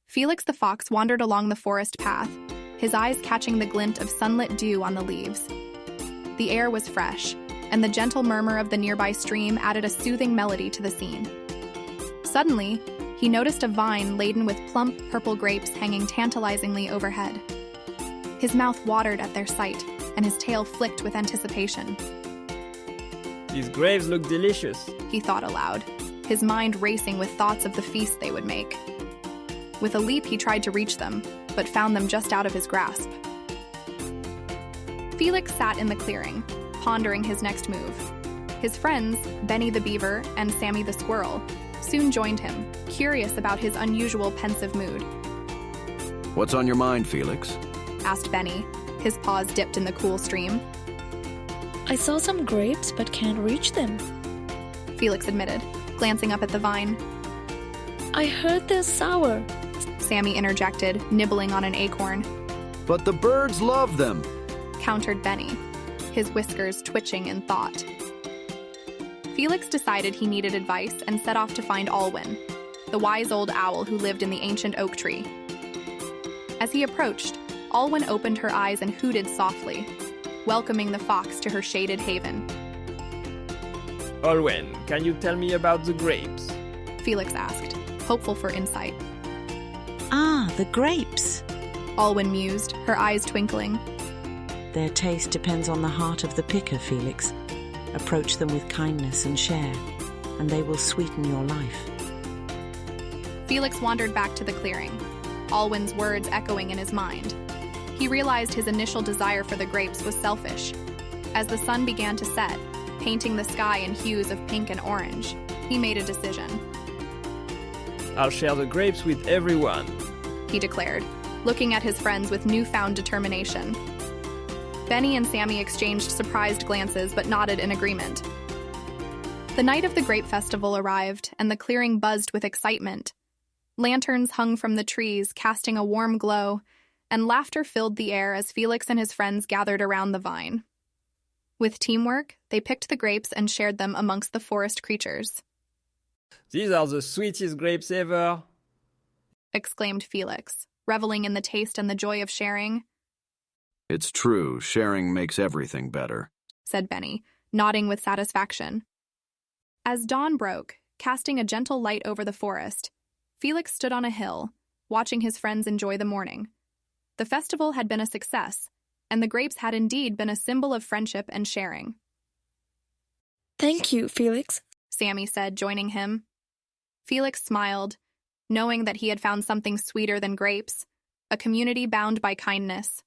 Felix the fox wandered along the forest path, his eyes catching the glint of sunlit dew on the leaves. The air was fresh, and the gentle murmur of the nearby stream added a soothing melody to the scene. Suddenly, he noticed a vine laden with plump purple grapes hanging tantalizingly overhead. His mouth watered at their sight, and his tail flicked with anticipation. These grapes look delicious, He thought aloud, his mind racing with thoughts of the feast they would make. With a leap, he tried to reach them, but found them just out of his grasp. Felix sat in the clearing, pondering his next move. His friends, Benny the beaver and Sammy the squirrel, soon joined him, curious about his unusual pensive mood. What's on your mind, Felix? Asked Benny, his paws dipped in the cool stream. I saw some grapes but can't reach them. Felix admitted, glancing up at the vine. I heard they're sour. Sammy interjected, nibbling on an acorn. But the birds love them. Countered Benny, his whiskers twitching in thought. Felix decided he needed advice and set off to find Alwyn, the wise old owl who lived in the ancient oak tree. As he approached, Alwyn opened her eyes and hooted softly, welcoming the fox to her shaded haven. Alwyn, can you tell me about the grapes? Felix asked, hopeful for insight. Ah, the grapes. Alwyn mused, her eyes twinkling. Their taste depends on the heart of the picker, Felix. Approach them with kindness and share, and they will sweeten your life. Felix wandered back to the clearing, Alwyn's words echoing in his mind. He realized his initial desire for the grapes was selfish. As the sun began to set, painting the sky in hues of pink and orange, he made a decision. I'll share the grapes with everyone, He declared, looking at his friends with newfound determination. Benny and Sammy exchanged surprised glances but nodded in agreement. The night of the Grape Festival arrived, and the clearing buzzed with excitement. Lanterns hung from the trees, casting a warm glow, and laughter filled the air as Felix and his friends gathered around the vine. With teamwork, they picked the grapes and shared them amongst the forest creatures. These are the sweetest grapes ever, Exclaimed Felix, reveling in the taste and the joy of sharing. It's true, sharing makes everything better. Said Benny, nodding with satisfaction. As dawn broke, casting a gentle light over the forest, Felix stood on a hill, watching his friends enjoy the morning. The festival had been a success, and the grapes had indeed been a symbol of friendship and sharing. Thank you, Felix. Sammy said, joining him. Felix smiled, knowing that he had found something sweeter than grapes, a community bound by kindness.